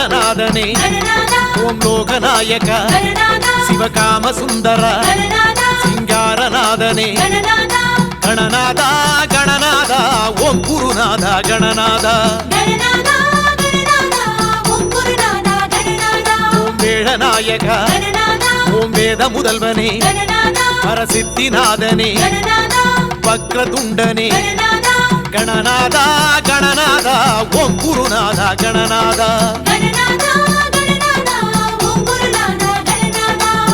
ಗಣನಾಥನೇ ಓಂ ಲೋಕನಾಯಕ ಶಿವಕಾಮ ಸುಂದರ ಸಿಂಗಾರನಾಥನೇ ಗಣನಾಥ ಗಣನಾಥ ಓಂ ಗುರುನಾಥ ಗಣನಾಥ ಓಂ ವೇಳನಾಯಕ ಓಂ ವೇದ முதல்வனே பரசித்திநாதனே வக்ரதுண்டனே ಗಣನಾಥ ಗಣನಾಥ ಓಂ ಗುರುನಾಥ ಗಣನಾಥ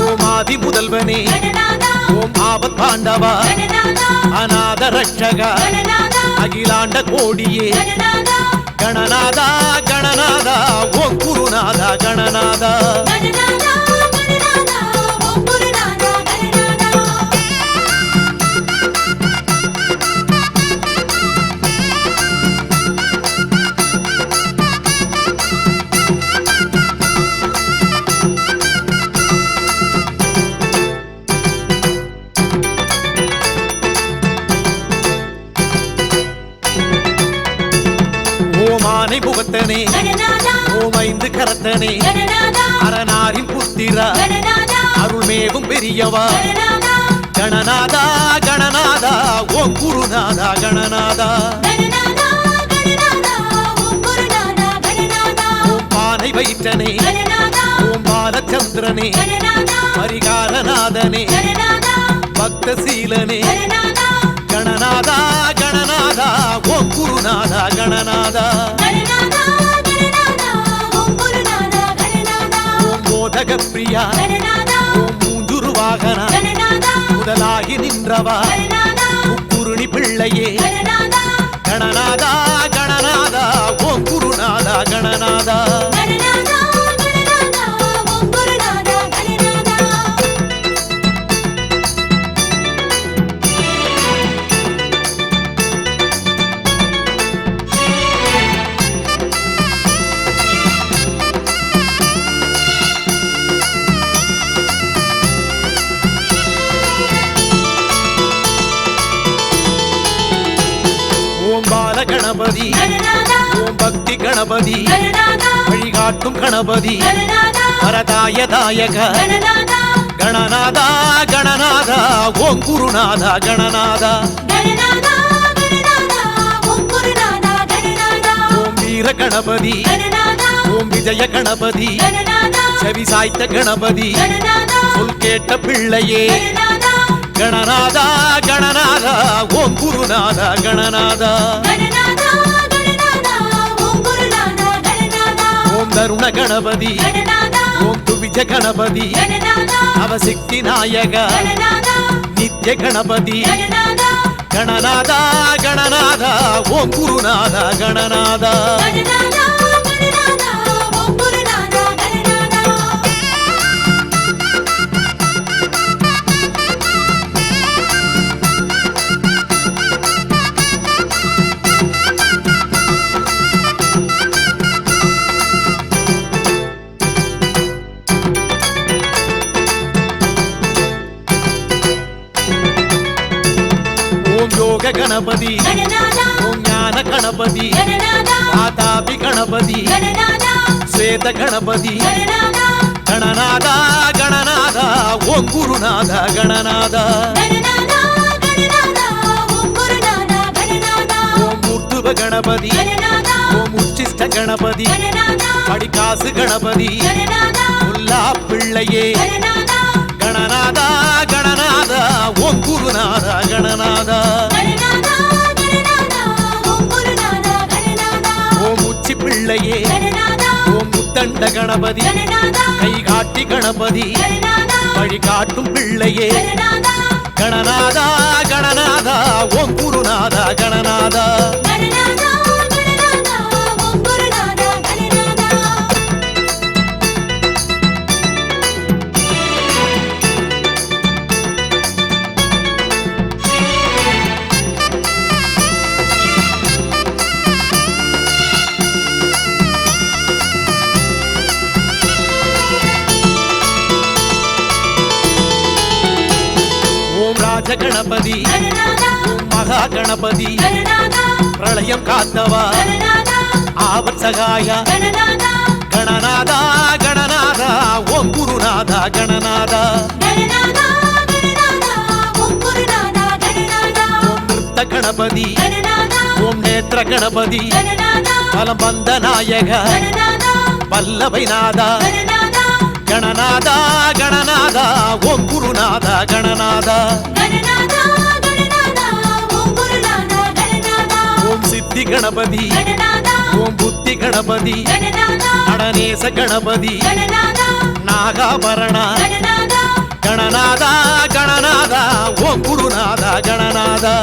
ಓಂ ಆದಿ முதல்வனே ஓம் ஆபத் பாண்டவா அநாத ரட்சக அகிலாண்ட கோடியே கணநாதா கணநாதா ஓம் குருநாதா கணநாதா ஓமானை முகத்தனே ஓம் ஐந்து கரத்தனே அரணாரின் புத்திரா அருள்மேவும் பெரியவா கணநாதா கணநாதா ஓம் குருநாதா கணநாதா ஓம் பானை வயிற்றனே ஓம் பாலச்சந்திரனே பரிகாரநாதனே பக்தசீலனே ಗಣನಾಥ ಗಣನಾಥ ಓಂ ಗುರುನಾಥ ಗಣನಾಥ ಓಂ ಬೋಧಕ ಪ್ರಿಯ ಓಂ ಮೂಂಜುರು ವಾಹನ முதலாகி நின்றவா முக்குருணி பிள்ளையே ಗಣನಾಥ ಗಣನಾಥ ಓಂ ಗುರುನಾಥ ಗಣನಾಥ ஓம் பால கணபதி ஓம் பக்தி கணபதி வழிகாட்டும் கணபதி வரதாயதாயக கணநாதா கணநாதா ஓம் குருநாத கணநாதா ஓம் வீர கணபதி ஓம் விஜய கணபதி செவி சாய்த்த கணபதி சொல் கேட்ட பிள்ளையே ಗಣನಾಥ ಗಣನಾಥ ಓಂ ಗುರುನಾಥ ಗಣನಾಥ ಓಂ ತರುಣ ಗಣಪತಿ ಓಂ ತುವಿಜ ಗಣಪತಿ ನವಶಕ್ತಿ ನಾಯಕ ನಿತ್ಯ ಗಣಪತಿ ಗಣನಾಥ ಗಣನಾಥ ಓಂ ಗುರುನಾಥ ಗಣನಾಥ ஓம் யோக கணபதி ஓம் ஞான கணபதி வாதாபி கணபதி ஸ்வேத கணபதி கணநாத கணநாத ஓம் குருநாத கணநாத ஓம் மூர்த்துவ கணபதி ஓம் உச்சிஷ்ட கணபதி படிகாசு கணபதி முல்லா பிள்ளையே ಗಣನಾಥ ಗಣನಾಥ ಓಂ ಗುರುನಾಥ ಗಣನಾಥ ಓಂ ಉಚ್ಚಿ பிள்ளையே ஓம் முத்தண்ட கணபதி கைகாட்டி கணபதி வழிகாட்டும் பிள்ளையே கணநாதா கணநாதா ஓம் குருநாத கணநாத ಗಣಪತಿ ಓಂ ಮಹಾ ಗಣಪತಿ ಪ್ರಳಯಂ ಕಾತ್ತವ ಆಪತ್ ಸಹಾಯ கணநாதா கணநாதா ஓம் குருநாதா கணநாதா ஓம் நிறுத்த கணபதி ஓம் நேத்திர கணபதி பலம் வந்த நாயக வல்லவை நாதா கணநாதா கணநாதா ஓம் குருநாதா கணநாதா ஓம் சித்தி கணபதி ஓம் புத்தி கணபதி நடனேச கணபதி நாகாபரணா கணநாதா கணநாதா ஓம் குருநாதா கணநாதா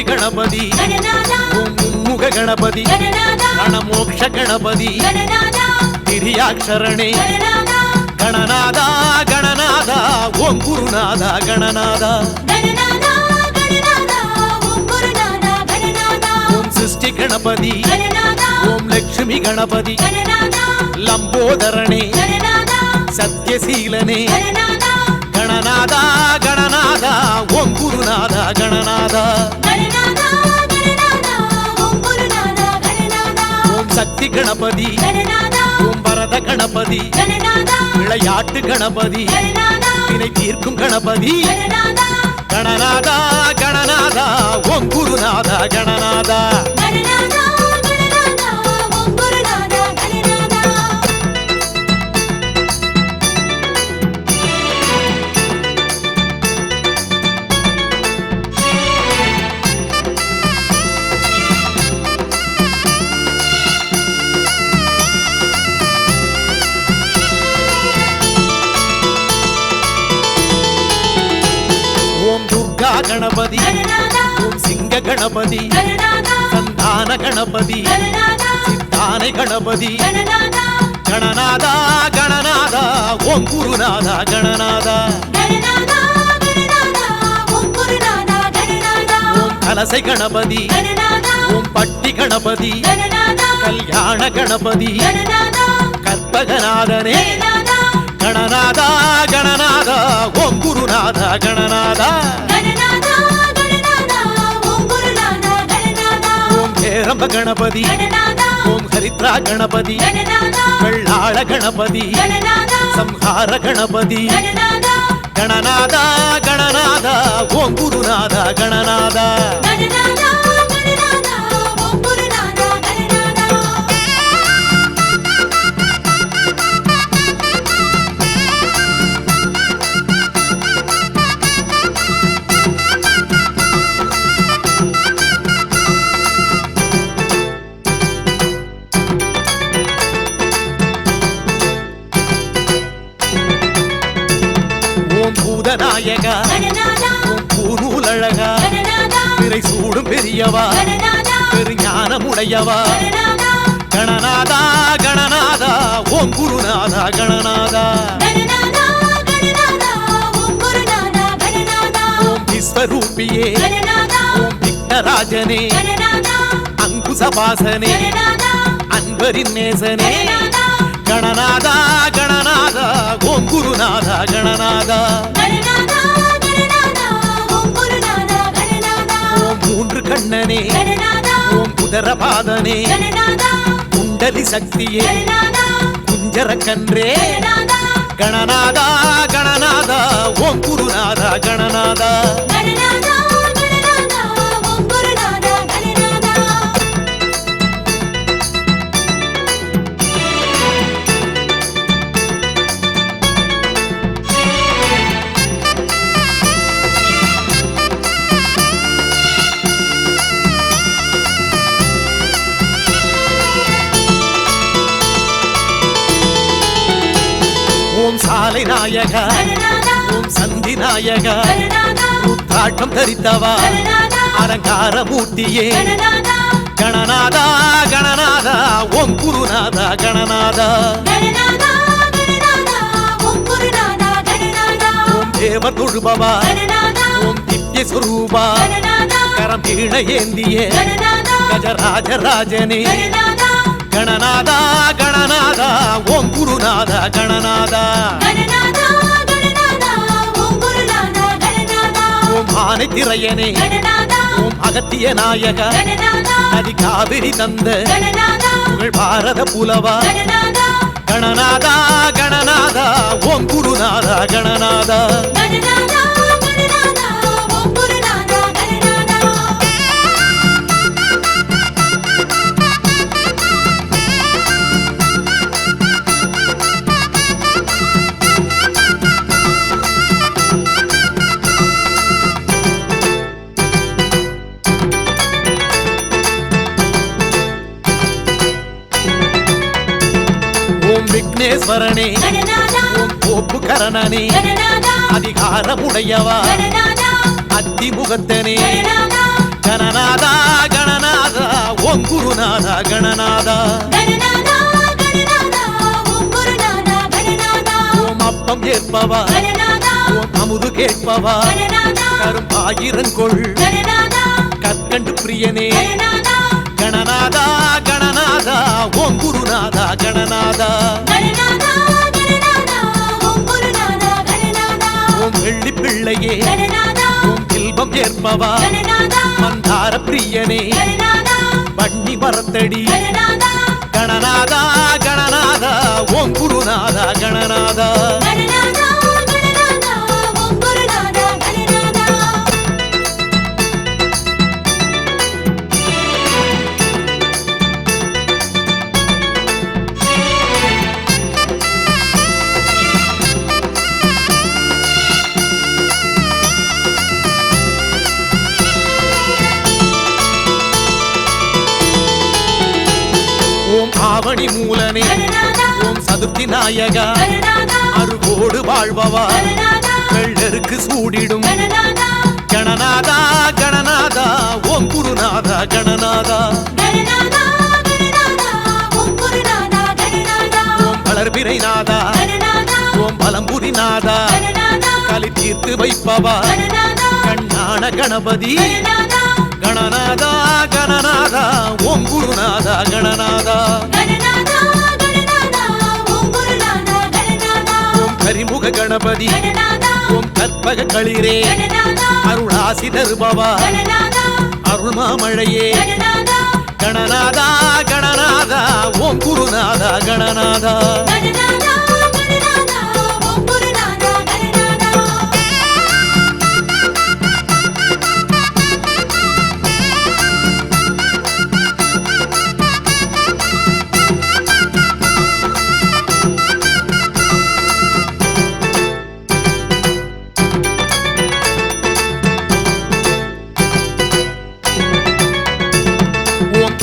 கணபதி ஓம் மும்முக கணபதி கணமோக்ஷ கணபதி கிரியாட்சரணே கணநாதா கணநாதா ஓம் குருநாதா கணநாதா ஓம் சிருஷ்டி கணபதி ஓம் லட்சுமி கணபதி லம்போதரணே சத்யசீலனே கணநாதா கணநாதா ஓம் குருநாதா கணநாதா ஓம் சக்தி கணபதி ஓம் பரத கணபதி விளையாட்டு கணபதி வினை தீர்க்கும் கணபதி கணநாதா கணநாதா ஓம் குருநாதா கணநாதா கணபதி ஓம் சிங்க கணபதி சந்தான கணபதி சித்தானை கணபதி கணநாதா கணநாதா ஓம் குருநாதா கணநாதா ஓம் கலசை கணபதி ஓம் பட்டி கணபதி கல்யாண கணபதி கற்பகநாதனே கணநாதா கணநாதா ஓம் குருநாதா கணநாதா ஓம் ஹேரம்ப கணபதி ஓம் ஹரித்ரா கணபதி வெள்ளாள கணபதி சம்ஹார கணபதி கணநாதா கணநாதா ஓம் குருநாதா கணநாதா நாயகா ஓம் பூநூலழகா பிறை சூடும் பெரியவா பெருஞானமுடையவா கணநாதா கணநாதா ஓம் குருநாதா கணநாதா ஓம் விஸ்வரூபியே ஓம் விக்னராஜனே அங்குசபாசனே அன்பரின் நேசனே கணநாதா கணநாதா ஓம் குருநாதா கணநாதா ஓம் மூன்று கண்ணனே ஓம் குதரபாதனே குண்டலி சக்தியே குஞ்சர கன்றே கணநாதா கணநாதா ஓம் குருநாதா கணநாதா ஓம் சாலை நாயகா ஓம் சந்தி நாயகா ருத்ராட்டம் தரித்தவா அலங்கார மூர்த்தியே கணநாதா கணநாதா ஓம் குருநாதா கணநாதா ஓம் தேவர் தொழுபவா ஓம் திவ்ய சுரூபா கரம் வீண ஏந்திய கஜராஜராஜனே கணநாதா கணநாதா ஓம் குருநாதா கணநாதா ஓம் ஆனை திரையனே ஓம் அகத்திய நாயக நதி காவிரி தந்த புகழ் பாரத புலவா கணநாதா கணநாதா ஓம் குருநாதா கணநாதா விக்னேஸ்வரனே ஓம் கோப்பு கரணனே அதிகாரமுடையவா அத்திமுகத்தனே கணநாதா கணநாதா ஓம் குருநாதா கணநாதா ஓம் அப்பம் ஏற்பவா ஓம் அமுது கேட்பவா கரும்பாயிரங்கொள் கற்கண்டு பிரியனே கணநாதா கணநாதா ஓம் குருநாதா கணநாதா ஓம் வெள்ளி பிள்ளையே ஓம் செல்வம் ஏற்பவா மந்தார பிரியனே வண்ணி மரத்தடி கணநாதா கணநாதா ஓம் குருநாதா கணநாதா ஆவணி மூலனே ஓம் சதுர்த்தி நாயகா அருகோடு வாழ்பவா வெள்ளருக்கு சூடிடும் கணநாதா கணநாதா ஓம் குருநாதா கணநாதா ஓம் வளர்பிறை நாதா ஓம் பலம்புரி நாதா கலி தீர்த்து வைப்பவா கண்ணான கணபதி கணநாதா கணநாதா ஓம் குருநாதா கணநாதா ஓம் கரிமுக கணபதி ஓம் கற்பக களிரே அருளாசி தருபவா அருள் மாமழையே கணநாதா கணநாதா ஓம் குருநாதா கணநாதா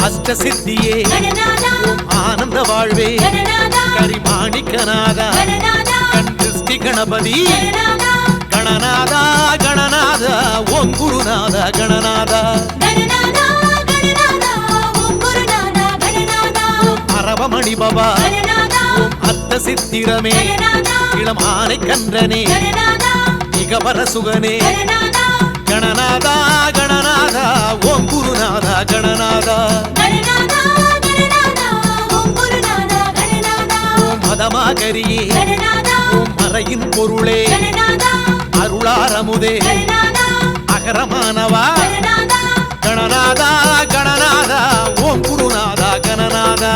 அஷ்ட சித்தியே ஓம் ஆனந்த வாழ்வே கரிமாணிக்கநாதா கண் திருஷ்டி கணபதி கணநாதா கணநாதா ஓம் குருநாதா கணநாதா ஓம் அரவமணி பவா ஓம் அர்த்த சித்திரமே இளம் ஆனை கன்றனே மிகவர சுகனே கணநாதா கணநாதா ஓம் குருநாதா கணநாதா ஓம் மதமாகரியே ஓம் மறையின் பொருளே அருளாரமுதே அகரமானவா கணநாதா கணநாதா ஓம் குருநாதா கணநாதா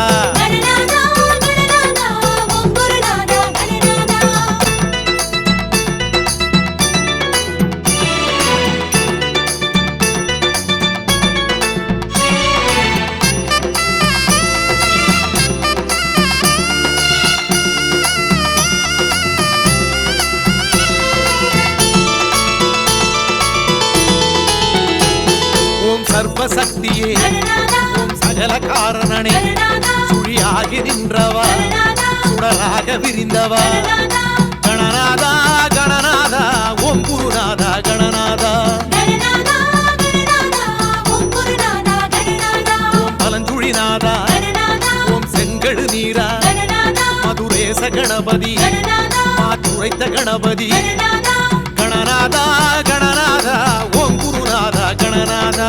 சர்வசக்தியே ஓம் சகல காரணனே சுழியாகி நின்றவா சுடராக விரிந்தவா கணநாதா கணநாதா ஓம் குருநாதா கணநாதா ஓம் பலஞ்சுழிநாதா ஓம் செங்கழு நீரா மதுரேச கணபதி மாதுரைத்த கணபதி கணநாதா கணநாதா கணநாதா ஓம் குருநாதா கணநாதா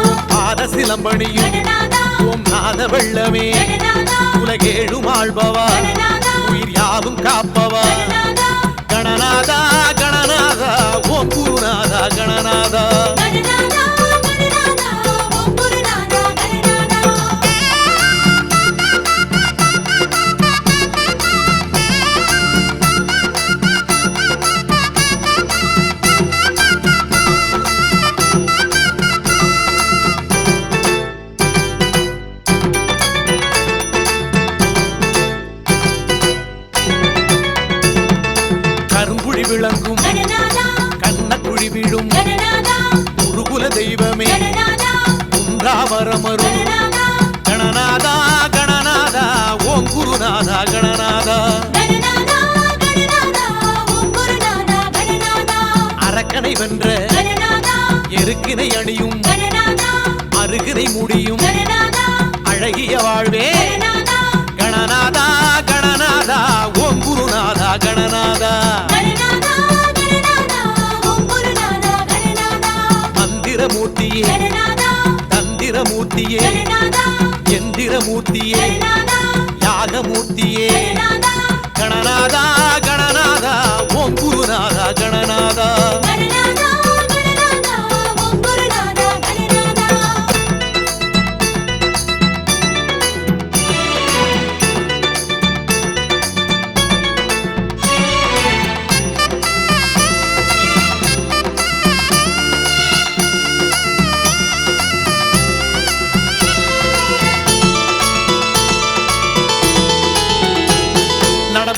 ஓம் பாத சிலம்பணியும் ஓம் நாத வெள்ளமே உலகேழும் ஆள்பவா உயிர் யாவும் காப்பவா கணநாதா கணநாதா ஓம் குருநாதா கணநாதா கருங்குழி விளங்கும் கண்ணக்குழி விழும் குருகுல தெய்வமே குன்றாவரமரும் கணநாதா கணநாதா ஓம் குருநாதா கணநாதா அரக்கனை வென்ற எருக்கினை அணியும் அருகினை முடியும் அழகிய வாழ்வே கணநாதா கணநாதா ஓம் குருநாதா கணநாதா மந்திரமூர்த்தியே தந்திரமூர்த்தியே எந்திரமூர்த்தியே யாகமூர்த்தியே கணநாதா கணநாதா ஓம் குருநாதா கணநாதா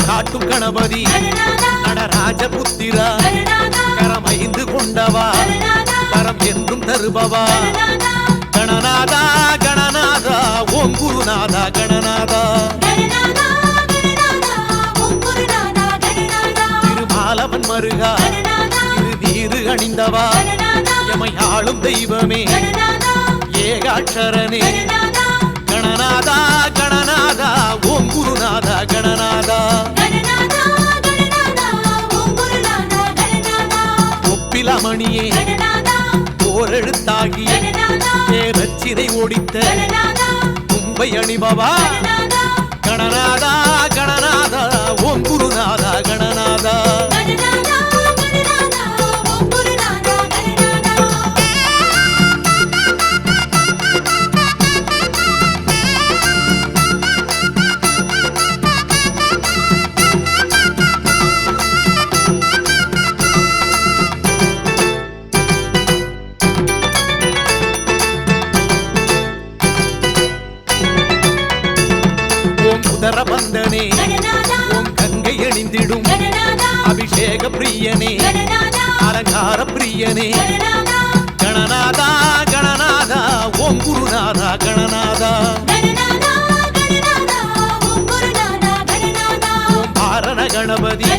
காட்டும் கணபதி நடராஜபுத்திரா கரம் ஐந்து கொண்டவா கரம் என்றும் தருபவா கணநாதா கணநாதா ஓம் குருநாதா கணநாதா திருமாலவன் மருகா திருநீரு அணிந்தவா எமையாளும் தெய்வமே ஏகாட்சரனே கணநாதா கணநாதா ஓம் குருநாதா கணநாதா ஒப்பிலமணியே ஓரெழுத்தாகி பேரச்சினை ஓடித்த கும்பை அணிபவா கணநாதா கணநாதா ஓம் குருநாதா கணநாதா பந்தனே ஓம் கங்கை அணிந்திடும் அபிஷேக பிரியனே அலங்கார பிரியனே கணநாதா கணநாதா ஓம் குருநாதா கணநாதா ஓம் பாரண கணபதி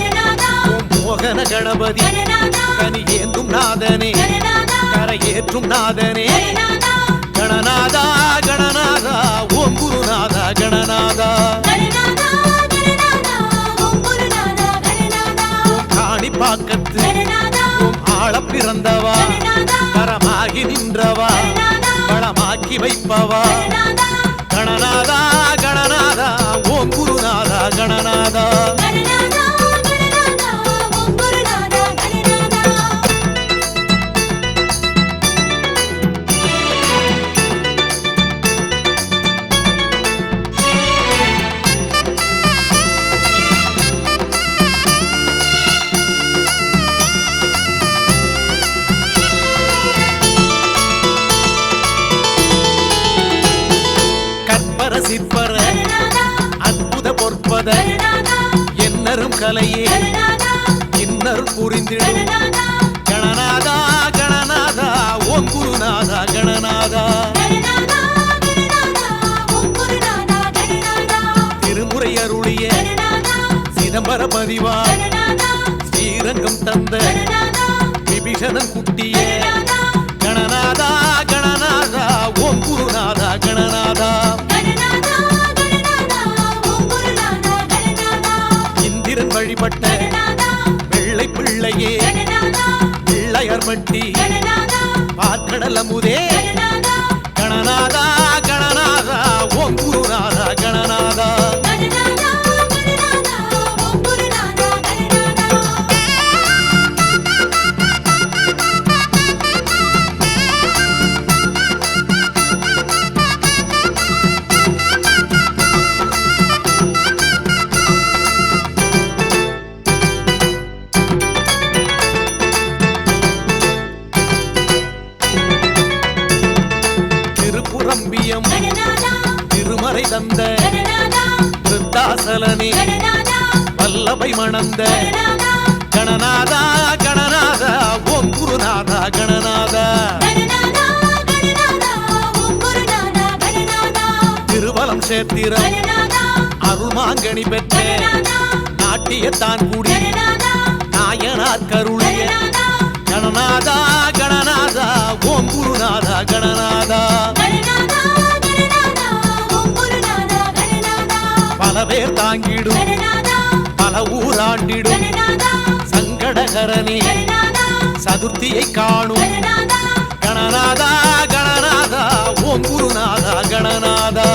ஓம் மோகன கணபதி கனி ஏந்தும் நாதனே கரையேற்றும் நாதனே கணநாதா கணநாதா ஓம் குருநாதா கணநாதா காணிப்பாக்கத்து ஓம் ஆள பிறந்தவா பரமாகி நின்றவா பழமாக்கி வைப்பவா கணநாதா கணநாதா ஓம் குருநாதா கணநாதா சிற்பர அற்புத பொற்பத என்னரும் கலையே இன்னரும் புரிந்திடும் கணநாதா கணநாதா ஓம் குருநாதா கணநாதா திருமுறை அருளிய சிதம்பர பதிவா ஸ்ரீரங்கம் தந்த விபீஷணன் குட்டிய கணநாதா கணநாதா ஓம் குருநாதா கணநாதா இந்திரன் கணநாதா கணநாதா ஓம் குருநாதா கணநாதா திருப்புரம்பியம் திருமறை தந்த விருத்தாசலனே வல்லபை மணந்த கணநாதா கணநாதா ஓம் குருநாதா கணநாதா திருவலம் சேத்திரம் அருள்மாங்கனி பெற்ற நாட்டியத்தான் கூடி நாயனார் கருளிய கணநாதா கணநாதா ஓம் குருநாதா கணநாதா பல பேர் தாங்கிடும் பல ஊராண்டிடும் சங்கடகரனே சதுர்த்தியை காணும் கணநாதா கணநாதா ஓம் குருநாதா கணநாதா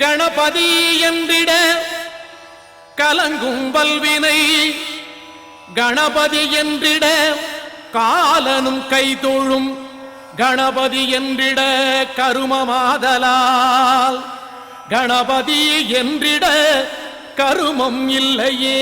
கணபதி என்றிட கலங்கும் வல்வினை கணபதி என்றிட காலனும் கைதொழும் கணபதி என்றிட கருமமாதலால் கணபதி என்றிட கருமம் இல்லையே